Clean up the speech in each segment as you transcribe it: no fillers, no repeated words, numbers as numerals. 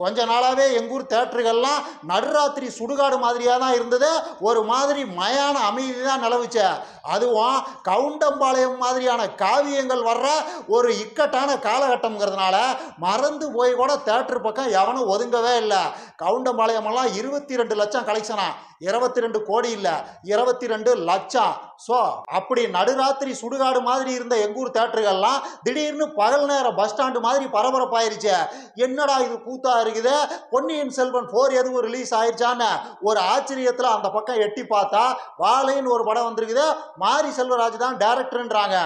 கொஞ்ச நாளாவே எங்கூர் தியேட்டர்கள்லாம் நடுராத்திரி சுடுகாடு மாதிரியா தான் இருந்தது. ஒரு மாதிரி மயான அமைதி தான் நிலவுச்சு. அதுவும் கவுண்டம்பாளையம் மாதிரியான காவியங்கள் வர்ற ஒரு இக்கட்டான காலகட்டம்ங்கிறதுனால மறந்து போய் கூட தியேட்டர் பக்கம் எவனும் ஒதுங்கவே இல்லை. கவுண்டம்பாளையம் எல்லாம் 22 லட்சம் கலெக்ஷனா, 22 கோடி இல்லை, 22 லட்சம். ஸோ அப்படி நடுராத்திரி சுடுகாடு மாதிரி இருந்த எங்கூர் தியேட்டர்கள்லாம் திடீர்னு பகல் நேர பஸ் ஸ்டாண்டு மாதிரி பரபரப்பாயிருச்சு. என்னடா இது கூத்தா இருக்குது, பொன்னியின் செல்வன் 4 எதுவும் ரிலீஸ் ஆயிடுச்சான்னு ஒரு ஆச்சரியத்தில் அந்த பக்கம் எட்டி பார்த்தா வாழைன்னு ஒரு படம் வந்திருக்குது. மாரி செல்வராஜ் தான் டைரக்டர்ன்றாங்க.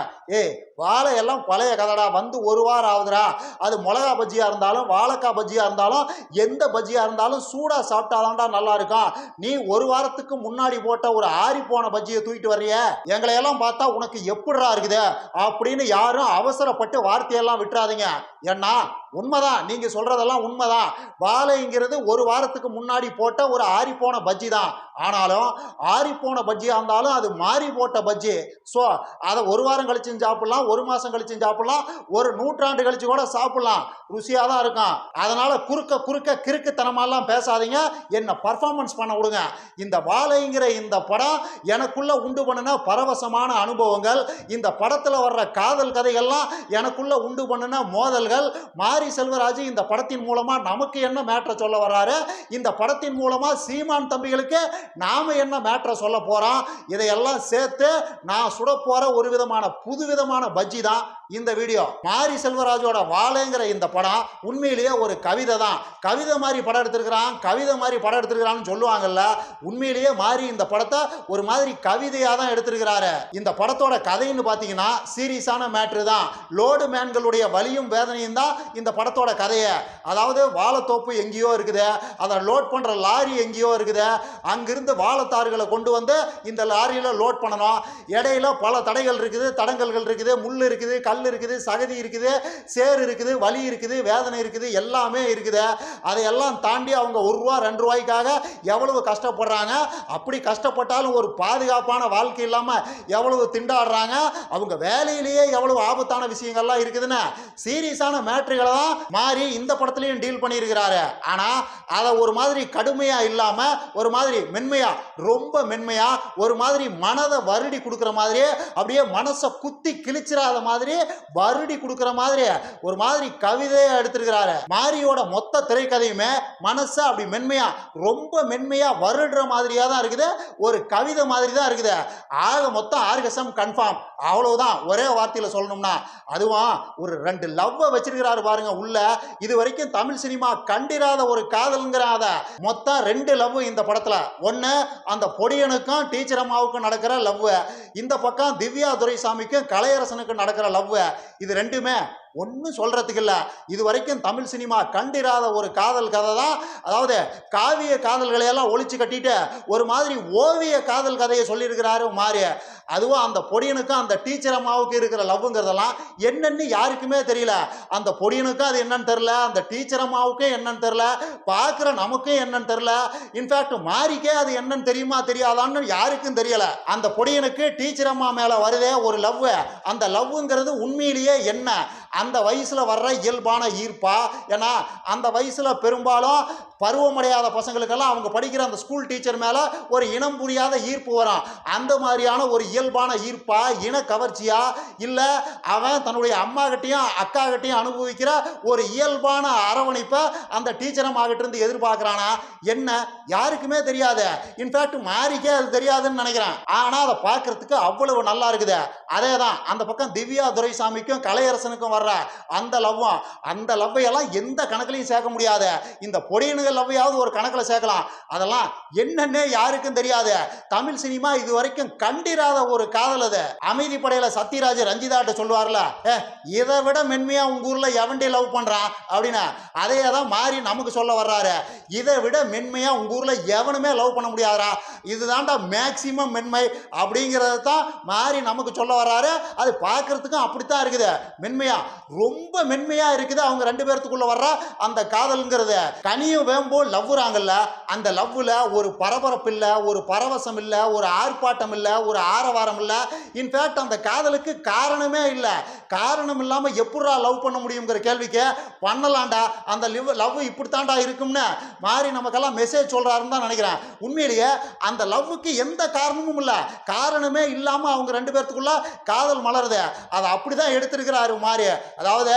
வாழை எல்லாம் பழைய கதடா, வந்து ஒரு வாரம் ஆகுதுடா. அது மிளகா பஜ்ஜியா இருந்தாலும் வாழைக்காய் பஜ்ஜியா இருந்தாலும் எந்த பஜ்ஜியா இருந்தாலும் சூடா சாப்பிட்டாதான்டா நல்லா இருக்கும். நீ ஒரு வாரத்துக்கு முன்னாடி போட்ட ஒரு ஆறி போன பஜ்ஜியை தூக்கிட்டு வர்றிய, எங்களை எல்லாம் பார்த்தா உனக்கு எப்படிடா இருக்குது அப்படின்னு யாரும் அவசரப்பட்டு வார்த்தையெல்லாம் விட்டுறாதீங்க. ஏன்னா உண்மைதான், நீங்க சொல்றதெல்லாம் உண்மைதான். வாழைங்கிறது ஒரு வாரத்துக்கு முன்னாடி போட்ட ஒரு ஆறி போன பஜ்ஜி தான். ஆனாலும் ஆறி போன பஜ்ஜியா இருந்தாலும் அது மாறி போட்ட பஜ்ஜி. ஸோ அதை ஒரு வாரம் கழிச்சு சாப்பிடலாம், ஒரு மாசம் கழிச்சு சாப்பிடலாம், ஒரு நூற்றாண்டு கழிச்சு கூட சாப்பிடலாம். ருசியாக தான் இருக்கும். அதனால குறுக்க கிறுக்குத்தனமாலாம் பேசாதீங்க, என்ன பர்ஃபார்மன்ஸ் பண்ண விடுங்க. இந்த வாழைங்கிற இந்த படம் எனக்குள்ள உண்டு பண்ணின பரவசமான அனுபவங்கள், இந்த படத்தில் வர்ற காதல் கதைகள்லாம் எனக்குள்ள உண்டு பண்ணின மோதல்கள். மாரி செல்வராஜ் இந்த படத்தின் மூலமா நமக்கு என்ன மேட்டரை சொல்ல வர்றாரு, இந்த படத்தின் மூலமா சீமான் தம்பிகளுக்கு நாம என்ன மேட்டரை சொல்ல போறோம், இதையெல்லாம் சேர்த்து நான் சுட போற ஒரு விதமான புதுவிதமான பஜ்ஜி தான் இந்த வீடியோ. மாரி செல்வராஜோட வாழைங்கிற இந்த படம் உண்மையிலேயே ஒரு கவிதை தான். கவிதை மாதிரி படம் எடுத்திருக்கிறான், கவிதை மாதிரி படம் எடுத்திருக்கிறான்னு சொல்லுவாங்கல்ல, உண்மையிலேயே மாரி இந்த படத்தை ஒரு மாதிரி கவிதையா தான் எடுத்திருக்கிறாரு. இந்த படத்தோட கதைன்னு பார்த்தீங்கன்னா சீரியஸான மேட்ரு தான். லோடு மேன்களுடைய வலியும் வேதனையும் தான் இந்த படத்தோட கதையை. அதாவது வாழைத்தோப்பு எங்கேயோ இருக்குது, அதை லோட் பண்ற லாரி எங்கேயோ இருக்குது, அங்கிருந்து வாழைத்தாறுகளை கொண்டு வந்து இந்த லாரியில லோட் பண்ணணும். இடையில பல தடைகள் இருக்குது, தடங்கல்கள் இருக்குது, முள் இருக்குது, கல் இருக்குது, சகதி இருக்குது, சேர் இருக்குது, வலி இருக்குது, வேதனை இருக்குது, எல்லாமே இருக்குது. அதையெல்லாம் தாண்டி அவங்க 1 ரூபா 2 ரூபாய்க்காக எவ்வளவு கஷ்டப்படுறாங்க. அப்படி கஷ்டப்பட்டாலும் ஒரு பாதுகாப்பான வாழ்க்கை இல்லாம எவ்வளவு திண்டாடுறாங்க. அவங்க வேலையிலேயே எவ்வளவு ஆபத்தான விஷயங்கள்லாம் இருக்குதுன்னு சீரியஸான மேட்ருகளை தான் மாறி இந்த படத்துலையும் டீல் பண்ணியிருக்கிறாரு. ஆனா அதை ஒரு மாதிரி கடுமையா இல்லாம ஒரு மாதிரி மென்மையா, ரொம்ப மென்மையா, ஒரு மாதிரி மனதை வருடி கொடுக்குற மாதிரியே, அப்படியே மனசை குத்தி கிழிச்சிடாத மாதிரி வருடி கொடுக்குற மாதிரி ஒரு மாதிரி கவிதையா எடுத்திருக்கிறாரு. மாரியோட மொத்த திரைக்கதையுமே மனசை அப்படி மென்மையா, ரொம்ப மென்மையா வருடுற மாதிரியா தான் இருக்குது, ஒரு கவிதை மாதிரி தான் இருக்குது. ஆக மொத்தம் ஆர்கசம் கன்ஃபார்ம், அவ்வளவுதான் ஒரே வார்த்தையில சொல்லணும்னா. அதுவும் ஒரு 2 லவ்வை வச்சிருக்கிறாரு பாருங்க உள்ள. இது வரைக்கும் தமிழ் சினிமா கண்டிராத ஒரு காதல்ங்கிறாத மொத்தம் 2 லவ் இந்த படத்துல. ஒன்னு அந்த பொடியனுக்கும் டீச்சர் அம்மாவுக்கும் நடக்கிற லவ், இந்த பக்கம் திவ்யா துரைசாமிக்கும் கலையரசனுக்கும் நடக்கிற லவ். இது ரெண்டுமே ஒன்றும் சொல்றதுக்கு இல்லை. இது வரைக்கும் தமிழ் சினிமா கண்டிராத ஒரு காதல் கதை தான். அதாவது காவிய காதல்களை எல்லாம் ஒழிச்சு கட்டிட்டு ஒரு மாதிரி ஓவிய காதல் கதையை சொல்லியிருக்கிறாரு மாறி. அதுவும் அந்த பொடியனுக்கும் அந்த டீச்சர் அம்மாவுக்கு இருக்கிற லவ்ங்கிறதெல்லாம் என்னன்னு யாருக்குமே தெரியல. அந்த பொடியனுக்கும் அது என்னன்னு தெரியல, அந்த டீச்சர் அம்மாவுக்கும் என்னன்னு தெரியல, பார்க்குற நமக்கும் என்னன்னு தெரியல. இன்ஃபேக்ட் மாறிக்கே அது என்னன்னு தெரியுமா தெரியாதான்னு யாருக்கும் தெரியல. அந்த பொடியனுக்கு டீச்சர் அம்மா மேல வருதே ஒரு லவ். அந்த லவ்ங்கிறது உண்மையிலேயே என்ன, அந்த வயசுல வர்ற இயல்பான ஈர்ப்பா? ஏன்னா அந்த வயசுல பெரும்பாலும் பருவமடையாத பசங்களுக்கெல்லாம் அவங்க படிக்கிற அந்த ஸ்கூல் டீச்சர் மேல ஒரு இனம் புரியாத ஈர்ப்பு வரும். அந்த மாதிரியான ஒரு இயல்பான ஈர்ப்பா, இன கவர்ச்சியா, இல்ல அவன் தன்னுடைய அம்மா கிட்டையும் அக்கா கிட்டையும் அனுபவிக்கிற ஒரு இயல்பான அரவணைப்பை அந்த டீச்சர் அம்மா கிட்ட இருந்து எதிர்பார்க்கிறானா என்ன, யாருக்குமே தெரியாது. இன்ஃபேக்ட் மாறிக்கே அது தெரியாதுன்னு நினைக்கிறேன். ஆனா அதை பார்க்கறதுக்கு அவ்வளவு நல்லா இருக்குது. அதே தான் அந்த பக்கம் திவ்யா துரைசாமிக்கும் கலையரசனுக்கும் வர்ற அந்த லவ்வும், அந்த லவ்வையெல்லாம் எந்த கணக்குலையும் சேர்க்க முடியாது. இந்த பொடியனுகள் லவ்வையாவது ஒரு கணக்கில் சேர்க்கலாம். அதெல்லாம் என்னன்னே யாருக்கும் தெரியாது. தமிழ் சினிமா இது வரைக்கும் கண்டிராத ஒரு காதல் அது. அமைதி படையில சத்யராஜ் ரஞ்சிதாட்ட சொல்லுவார்ல, இதை விட மென்மையா உங்க ஊர்ல எவன்டே லவ் பண்றான் அப்படின்னு, அதையே தான் மாறி நமக்கு சொல்ல வர்றாரு. இதை விட மென்மையா உங்க ஊர்ல எவனுமே லவ் பண்ண முடியாதா, இதுதான்டா மேக்சிமம் மென்மை அப்படிங்கிறத தான் மாறி நமக்கு சொல்ல வர்றாரு. அது பார்க்கறதுக்கும் அப்படித்தான் இருக்குது, மென்மையா. ரொம்ப மென்மையா இருக்குது அவங்க ரெண்டு பேர்த்துக்குள்ள வர்ற அந்த காதல்ங்கிறது. கனியும் வேம்பும் லவ்வுறாங்கல்ல, அந்த லவ்வுல ஒரு பரபரப்பு இல்ல, ஒரு பரவசம் இல்ல, ஒரு ஆர்ப்பாட்டம் இல்ல, ஒரு ஆரவாரம் இல்ல. இன்ஃபேக்ட் அந்த காதலுக்கு காரணமே இல்ல. காரணம் இல்லாம எப்படிடா லவ் பண்ண முடியுங்கிற கேள்விக்கு பண்ணலாம்டா, அந்த லவ் இப்படித்தான்டா இருக்கும்னு மாறி நமக்கெல்லாம் மெசேஜ் சொல்றாருன்னு தான் நினைக்கிறேன். உண்மையிலேயே அந்த லவ்வுக்கு எந்த காரணமும் இல்ல, காரணமே இல்லாம அவங்க ரெண்டு பேர்த்துக்குள்ள காதல் மலருது. அதை அப்படிதான் எடுத்திருக்கிறாரு மாறி. அதாவது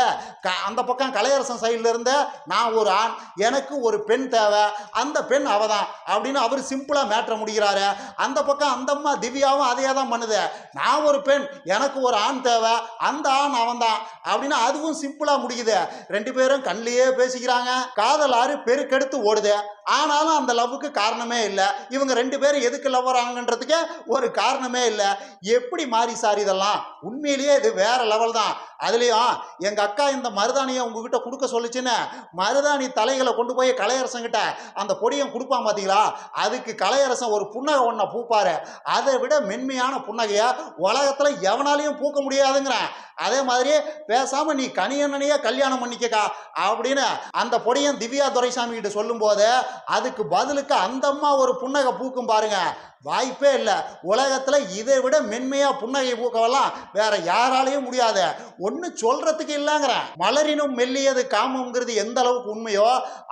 அந்த பக்கம் கலையரசன் சைட்ல இருந்து நான் ஒரு ஆண், எனக்கு ஒரு பெண் தேவை, அந்த பெண் அவதான் அப்படின்னு அவர் சிம்பிளா மேட்ர முடிகிறாரு. அந்த பக்கம் அந்த அம்மா திவ்யாவும் அதே தான் பண்ணுது. நான் ஒரு பெண், எனக்கு ஒரு ஆண் தேவை, அந்த ஆண் அவன் தான் அப்படின்னு அதுவும் சிம்பிளா முடியுது. ரெண்டு பேரும் கண்ணிலேயே பேசிக்கிறாங்க. காதல் ஆறு பெருக்கெடுத்து ஓடுது. ஆனாலும் அந்த லவ்வுக்கு காரணமே இல்லை. இவங்க ரெண்டு பேரும் எதுக்கு லவ் வராங்கன்றதுக்கு ஒரு காரணமே இல்லை. எப்படி மாறி சார் இதெல்லாம்? உண்மையிலேயே இது வேற லெவல் தான். அதுலேயும் எங்கள் அக்கா இந்த மருதாணியை உங்ககிட்ட கொடுக்க சொல்லிச்சுன்னு மருதாணி தலைகளை கொண்டு போய் கலையரசன் கிட்ட அந்த பொடியும் கொடுப்பான் பார்த்தீங்களா, அதுக்கு கலையரசன் ஒரு புன்னகை ஒன்றை பூப்பாரு. அதை விட மென்மையான புன்னகையை உலகத்தில் எவனாலையும் பூக்க முடியாதுங்கிறேன். அதே மாதிரி பேசாம நீ கனியண்ணனையே கல்யாணம் பண்ணிக்கா அப்படின்னு அந்த பொடியன் திவ்யா துரைசாமி கிட்ட சொல்லும் போது அதுக்கு பதிலுக்கு அந்த அம்மா ஒரு புன்னகை பூக்கும் பாருங்க. வாய்ப்பே இல்லை. உலகத்தில் இதை விட மென்மையா புன்னகை பூக்கவெல்லாம் வேற யாராலையும் முடியாது. ஒன்று சொல்றதுக்கு இல்லைங்கிறேன். மலரினும் மெல்லியது காமங்கிறது எந்த அளவுக்கு உண்மையோ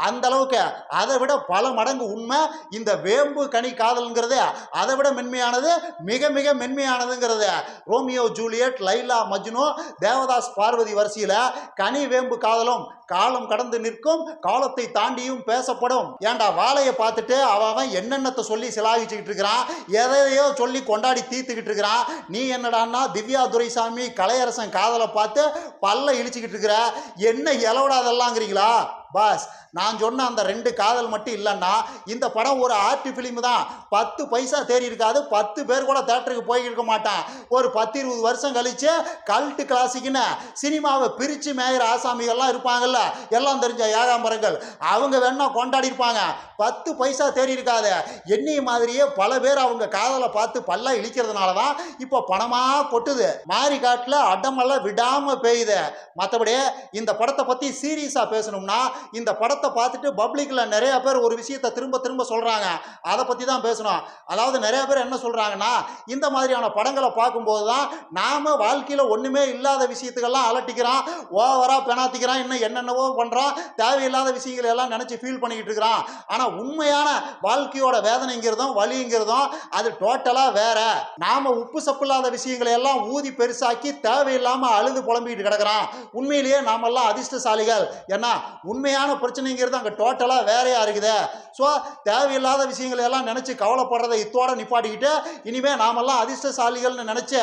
அந்த அளவுக்கு அதை விட பல மடங்கு உண்மை இந்த வேம்பு கனி காதல்ங்கிறது. அதை விட மென்மையானது, மிக மிக மென்மையானதுங்கிறது. ரோமியோ ஜூலியட், லைலா மஜ்னு, தேவதாஸ் பார்வதி வரிசையில கனி வேம்பு காதலும் காலம் கடந்து நிற்கும், காலத்தை தாண்டியும் பேசப்படும். ஏண்டா வாழையை பார்த்துட்டு அவன் என்னென்னத்தை சொல்லி சிலாகிச்சுக்கிட்டு இருக்கிறான், எதையோ சொல்லி கொண்டாடி தீர்த்துக்கிட்டு இருக்கிறான். நீ என்னடான்னா திவ்யா துரைசாமி கலையரசன் காதலை பார்த்து பல்ல இழிச்சுக்கிட்டு இருக்கிற. என்ன இலவடாதெல்லாங்கிறீங்களா பாஸ்? நான் சொன்ன அந்த ரெண்டு காதல் மட்டும் இல்லைன்னா இந்த படம் ஒரு ஆர்ட் ஃபிலிம் தான். 10 பைசா தேறி இருக்காது. 10 பேர் கூட தேட்டருக்கு போயிருக்க மாட்டான். ஒரு 10-20 வருஷம் கழிச்சு கல்ட் கிளாசிக்னு சினிமாவை பிரித்து மேயிற ஆசாமிகள்லாம் இருப்பாங்கல்ல, எல்லாம் தெரிஞ்ச ஏகாம்பரங்கள், அவங்க வேணா கொண்டாடி இருப்பாங்க. 10 பைசா தேறி இருக்காது. என்னைய மாதிரியே பல பேர் அவங்க காதலை பார்த்து பல்ல இழிக்கிறதுனால தான் இப்போ பணமாக கொட்டுது. மாரி காட்டில் அடமெல்லாம் விடாமல் பெய்யுது. மற்றபடி இந்த படத்தை பற்றி சீரியஸாக பேசணும்னா இந்த படத்தை பார்த்துட்டு பப்ளிக்கில் நிறைய பேர் ஒரு விஷயத்தை திரும்ப திரும்ப சொல்கிறாங்க. அதை பற்றி தான் பேசணும். அதாவது நிறைய பேர் என்ன சொல்கிறாங்கன்னா, இந்த மாதிரியான படங்களை பார்க்கும்போது தான் நாம் வாழ்க்கையில் ஒன்றுமே இல்லாத விஷயத்துக்கெல்லாம் அலட்டிக்கிறோம், ஓவராக பெணாத்திக்கிறோம், இன்னும் என்னென்னவோ பண்ணுறோம், தேவையில்லாத விஷயங்களை எல்லாம் நினச்சி ஃபீல் பண்ணிக்கிட்டு இருக்கிறோம். ஆனால் உண்மையான வாழ்க்கையோட வேதனைங்கிறதும் வலிங்கிறதும் அது டோட்டலாக வேற. நாம் உப்பு சப்பு இல்லாத விஷயங்களை எல்லாம் ஊதி பெருசாக்கி தேவையில்லாமல் அழுது புலம்பிக்கிட்டு கிடக்கிறோம். உண்மையிலேயே நாமெல்லாம் அதிர்ஷ்டசாலிகள். ஏன்னா உண்மையான பிரச்சனைங்கிறது அங்கே டோட்டலாக வேறையாக இருக்குது. ஸோ தேவையில்லாத விஷயங்களை எல்லாம் நினச்சி கவலைப்படுறதை இத்தோட நிப்பாட்டிக்கிட்டு இனிமேல் நாமெல்லாம் அதிர்ஷ்டசாலிகள்னு நினச்சி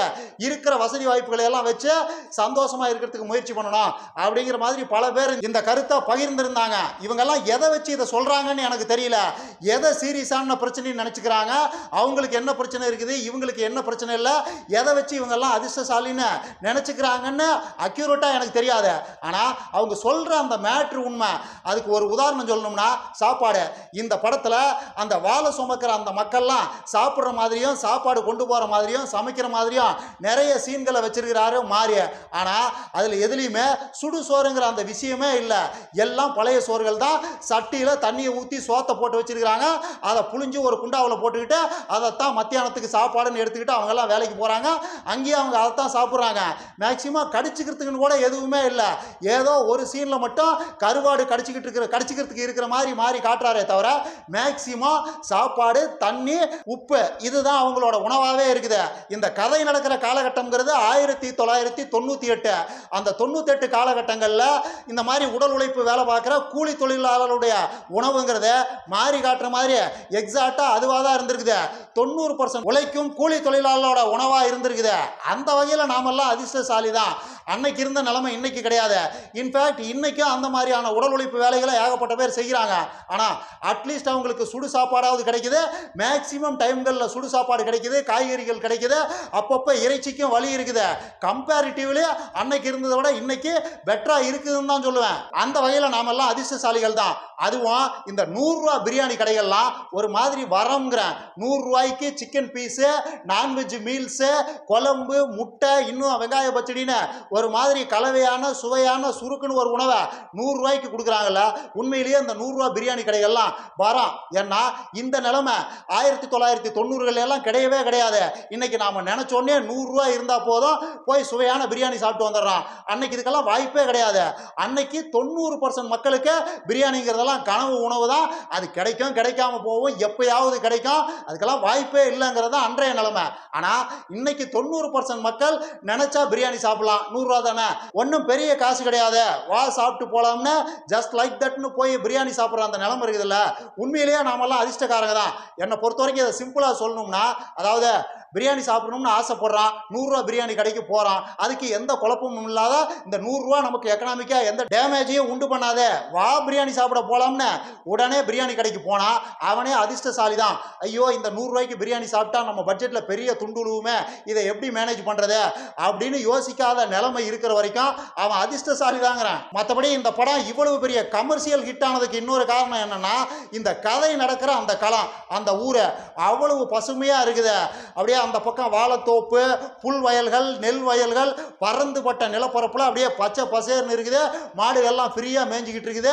இருக்கிற வசதி வாய்ப்புகளை எல்லாம் வச்சு சந்தோஷமாக இருக்கிறதுக்கு முயற்சி பண்ணணும் அப்படிங்கிற மாதிரி பல பேர் இந்த கருத்தை பகிர்ந்திருந்தாங்க. இவங்கெல்லாம் எதை வச்சு இதை சொல்கிறாங்கன்னு எனக்கு தெரியல. எதை சீரியஸான பிரச்சனைன்னு நினச்சிக்கிறாங்க, அவங்களுக்கு என்ன பிரச்சனை இருக்குது, இவங்களுக்கு என்ன பிரச்சனை இல்லை, எதை வச்சு இவங்கெல்லாம் அதிர்ஷ்டசாலின்னு நினச்சிக்கிறாங்கன்னு அக்யூரேட்டாக எனக்கு தெரியாது. ஆனால் அவங்க சொல்கிற அந்த மேட்ரு உண்மை. அதுக்கு ஒரு உதாரணம் சொல்லணும்னா சாப்பாடு. இந்த படத்தில் அந்த வாழை சுமக்கிற அந்த மக்கள்லாம் சாப்பிட்ற மாதிரியும் சாப்பாடு கொண்டு போகிற மாதிரியும் சமைக்கிற மாதிரியும் நிறைய சீன்களை வச்சிருக்கிறாரு மாறி. ஆனால் அதில் எதுலேயுமே சுடு சோறுங்கிற அந்த விஷயமே இல்லை. எல்லாம் பழைய சோறுகள் தான். சட்டியில் தண்ணியை ஊற்றி சோத்தை போட்டு வச்சிருக்கிறாங்க. அதை புழிஞ்சு ஒரு குண்டாவில் போட்டுக்கிட்டு அதைத்தான் மத்தியானத்துக்கு சாப்பாடுன்னு எடுத்துக்கிட்டு அவங்கெல்லாம் வேலைக்கு போகிறாங்க. அங்கேயும் அவங்க அதைத்தான் சாப்பிட்றாங்க. மேக்சிமம் கடிச்சிக்கிறதுக்குன்னு கூட எதுவுமே இல்லை. ஏதோ ஒரு சீனில் மட்டும் கருவாடு கடிச்சிக்கிறதுக்கு இருக்கிற மாதிரி மாறி காட்டுறாரே தவிர மேக்சிமம் சாப்பாடு, தண்ணி, உப்பு இதுதான் அவங்களோட உணவாகவே இருக்குது. இந்த கதை நடக்கிற காலகட்டம்ங்கிறது 1998. அந்த 98 காலகட்டங்களில் இந்த மாதிரி உடல் உழைப்பு வேலை பார்க்குற கூலி தொழிலாளருடைய உணவுங்கிறது மாறி காட்டுற மாதிரி எக்ஸாக்டாக அதுவாக தான் இருந்திருக்குது. 90% உழைக்கும் கூலி தொழிலாளரோட உணவாக இருந்திருக்குது. அந்த வகையில் நாமெல்லாம் அதிர்ஷ்டசாலி தான். அன்னைக்கு இருந்த நிலைமை இன்னைக்கு கிடையாது. இன்ஃபேக்ட் இன்னைக்கும் அந்த மாதிரியான உடல் உழைப்பு வேலைகளை ஏகப்பட்ட பேர் செய்கிறாங்க. ஆனால் அட்லீஸ்ட் அவங்களுக்கு சுடு சாப்பாடாவது கிடைக்குது, மேக்சிமம் டைம்களில் சுடு சாப்பாடு கிடைக்குது, காய்கறிகள் கிடைக்குது, அப்பப்போ இறைச்சிக்கும் வழி இருக்குது. கம்பேரிட்டிவ்லி அன்னைக்கு இருந்ததை விட இன்னைக்கு பெட்டரா இருக்குதுன்னு தான் சொல்லுவேன். அந்த வகையில் நாமெல்லாம் அதிர்ஷ்டசாலிகள் தான். அதுவும் இந்த 100 ரூபா பிரியாணி கடைகள்லாம் ஒரு மாதிரி வரம்ங்கிறேன். 100 ரூபாய்க்கு சிக்கன் பீஸு, நான்வெஜ் மீல்ஸு, குழம்பு, முட்டை, இன்னும் வெங்காய பச்சடின்னு ஒரு மாதிரி கலவையான சுவையான சுருக்குன்னு ஒரு உணவை 100 ரூபாய்க்கு கொடுக்குறாங்கல்ல. உண்மையிலேயே இந்த 100 ரூபா பிரியாணி கடைகள்லாம் வரோம். ஏன்னா இந்த நிலைமை 1990கள் எல்லாம் கிடையவே கிடையாது. இன்னைக்கு நாம நினைச்சோன்னே 100 ரூபாய் இருந்தா போதும் போய் சுவையான பிரியாணி சாப்பிட்டு வந்துடுறோம். அன்னைக்கு இதுக்கெல்லாம் வாய்ப்பே கிடையாது. அன்னைக்கு 90% மக்களுக்கு பிரியாணிங்கிறதெல்லாம் கனவு உணவு தான். அது கிடைக்கும், கிடைக்காம போகும், எப்பயாவது கிடைக்கும், அதுக்கெல்லாம் வாய்ப்பே இல்லைங்கிறது தான் அன்றைய நிலைமை. ஆனா இன்னைக்கு 90% மக்கள் நினைச்சா பிரியாணி சாப்பிடலாம். 100 ரூபா தானே, ஒன்றும் பெரிய காசு கிடையாது, வா சாப்பிட்டு போலாம்னு ஜஸ்ட் லைக் தட்னு போய் பிரியாணி சாப்பிட்ற அந்த நிலைமை இருக்குதுல்ல. உண்மையிலேயே நாமெல்லாம் அதிர்ஷ்டக்காரங்க தான். என்னை பொறுத்த வரைக்கும் இதை சிம்பிளா சொல்லணும்னா, அதாவது பிரியாணி சாப்பிடணும்னு ஆசைப்படுறான், 100 ரூபா பிரியாணி கடைக்கு போறான், அதுக்கு எந்த குழப்பமும் இல்லாத இந்த 100 ரூபா நமக்கு எக்கனாமிக்கா எந்த டேமேஜையும் உண்டு பண்ணாதே, வா பிரியாணி சாப்பிட போலாம்னு உடனே பிரியாணி கடைக்கு போனா அவனே அதிர்ஷ்டசாலி தான். ஐயோ இந்த 100 ரூபாய்க்கு பிரியாணி சாப்பிட்டா நம்ம பட்ஜெட்ல பெரிய துண்டுழுவுமே, இதை எப்படி மேனேஜ் பண்றது அப்படின்னு யோசிக்காத நிலைமை இருக்கிற வரைக்கும் அவன் அதிர்ஷ்டசாலி தாங்கிறான். மற்றபடி இந்த படம் இவ்வளவு பெரிய கமர்ஷியல் ஹிட் ஆனதுக்கு இன்னொரு காரணம் என்னன்னா, இந்த கதை நடக்கிற அந்த களம், அந்த ஊரை அவ்வளவு பசுமையா இருக்குது. அப்படியே அந்த பக்கம் வாழைத்தோப்பு, புல் வயல்கள், நெல் வயல்கள், பறந்துபட்ட நிலப்பரப்புல அப்படியே பச்சை பசேர்னு இருக்குது. மாடுகள்லாம் ஃப்ரீயா மேய்ஞ்சிக்கிட்டு இருக்குது.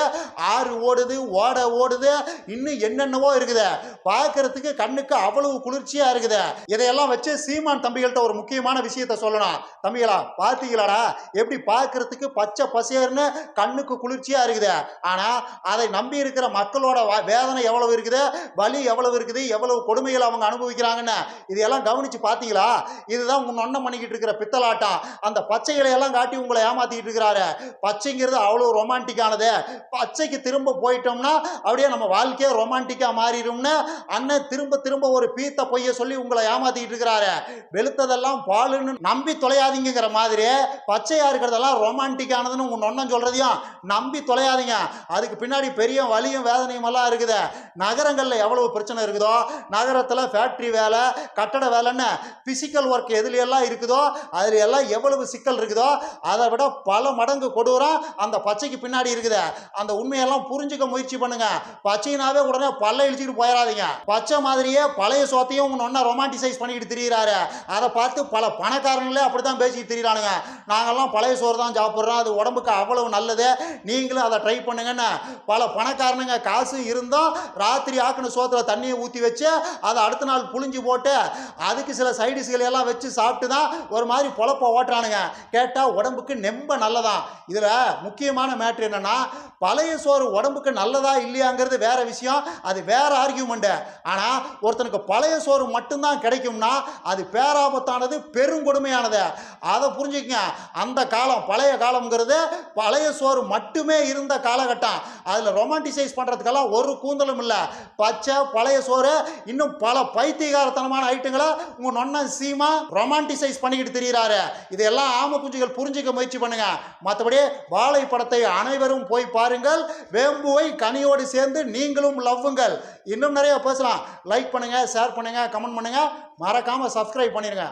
ஆறு ஓடுது, ஓடை ஓடுது, இன்னும் என்னென்னவோ இருக்குது. பார்க்கறதுக்கு கண்ணுக்கு அவ்வளவு குளிர்ச்சியா இருக்குது. இதையெல்லாம் வச்சு சீமான் தம்பிகள்கிட்ட ஒரு முக்கியமான விஷயத்த சொல்லணும். தம்பிகளா பார்த்தீங்களாடா எப்படி பார்க்கறதுக்கு பச்சை பசேர்னு கண்ணுக்கு குளிர்ச்சியா இருக்குது, ஆனா அதை நம்பி இருக்கிற மக்களோட வேதனை எவ்வளவு இருக்குது, வலி எவ்வளவு இருக்குது, எவ்வளவு கொடுமைகள் அவங்க அனுபவிக்கிறாங்கன்னு இதெல்லாம் கவனிச்சு பார்த்தீங்களா? இதுதான் உங்க ஒன்னம் பண்ணிக்கிட்டு இருக்கிற பித்தலாட்டம். அந்த பச்சைகளை எல்லாம் காட்டி உங்களை ஏமாத்திக்கிட்டு இருக்கிறாரு. பச்சைங்கிறது அவ்வளவு ரொமான்டிக்கானது. பச்சைக்கு திரும்ப போயிட்டோம்னா அப்படியே நம்ம வாழ்க்கையே ரொமான்டிக்கா மாறிடும்னு அண்ணன் திரும்ப திரும்ப ஒரு பீத்த பொய்ய சொல்லி உங்களை ஏமாத்திக்கிட்டு இருக்கிறாரு. வெளுத்ததெல்லாம் பாலுன்னு நம்பி தொலையாதீங்கிற மாதிரி பச்சையா இருக்கிறதெல்லாம் ரொமான்டிக்கானதுன்னு உங்க ஒன்னம் சொல்றதையும் நம்பி தொலையாதீங்க. அதுக்கு பின்னாடி பெரிய வலியும் வேதனையும் எல்லாம் இருக்குது. நகரங்கள்ல எவ்வளவு பிரச்சனை இருக்குதோ, நகரத்துல ஃபேக்டரி வேலை, கட்டட வேலைன்னு பிசிக்கல் ஒர்க் எதுல எல்லாம் இருக்குதோ அதுல எல்லாம் எவ்வளவு சிக்கல் இருக்குதோ அதை விட பல மடங்கு கொடூரம் அந்த பச்சைக்கு பின்னாடி இருக்குது. அந்த உண்மையெல்லாம் புரிஞ்சுக்க முயற்சி பண்ணுங்க. பச்சைனாவே உடனே பல்ல இழிச்சிட்டு போயிடாதீங்க. பச்சை மாதிரியே பழைய சோத்தையும் ஒன்னா ரொமான்டிசைஸ் பண்ணிக்கிட்டு திரியிறாரு. அதை பார்த்து பல பணக்காரங்களே அப்படித்தான் பேசிக்கிட்டு திரியிறானுங்க. நாங்கெல்லாம் பழைய சோறு தான் சாப்பிட்றோம், அது உடம்புக்கு அவ்வளவு நல்லது, நீங்களும் அதை ட்ரை பண்ணுங்கன்னு பல பணக்காரனுங்க காசு இருந்தும் ராத்திரி ஆக்குன சோத்துல தண்ணியை ஊற்றி வச்சு அதை அடுத்த நாள் புளிஞ்சு போட்டு அதுக்கு சில சைடிஸ்களை எல்லாம் வச்சு சாப்பிட்டு தான் ஒரு மாதிரி பொழப்ப ஓட்டுறானுங்க. கேட்டால் உடம்புக்கு நெம்ப நல்லதான். இதில் முக்கியமான மேட்ரு என்னன்னா, பழைய சோறு உடம்புக்கு நல்லதா இல்லையாங்கிறது வேற விஷயம், அது வேற ஆர்கியூமெண்ட். ஆனால் ஒருத்தனுக்கு பழைய சோறு மட்டும்தான் கிடைக்கும்னா அது பேராபத்தானது, பெருங்கொடுமையானது. அதை புரிஞ்சுக்கங்க. அந்த காலம் பழைய காலம்ங்கிறது பழைய சோறு மட்டுமே இருந்த காலகட்டம். அதில் ரொமான்டிசைஸ் பண்ணுறதுக்கெல்லாம் ஒரு கூந்தலும் இல்லை. பச்சை பழைய சோறு, இன்னும் பல பைத்தியகாரத்தனமான ஐட்டங்களை உங்க நொன்ன சீமா ரொமான்டிசைஸ் பண்ணிக்கிட்டு திரியிறாரு. இதெல்லாம் ஆம குஞ்சுகள் புரிஞ்சுக்க முயற்சி பண்ணுங்க. மற்றபடி வாழை படத்தை அனைவரும் போய் பாருங்கள். வேம்புவை கனியோடு சேர்ந்து நீங்களும் லவ்வுங்கள். இன்னும் நிறைய பேசலாம். லைக் பண்ணுங்க, ஷேர் பண்ணுங்க, கமெண்ட் பண்ணுங்க, மறக்காம சப்ஸ்கிரைப் பண்ணிருங்க.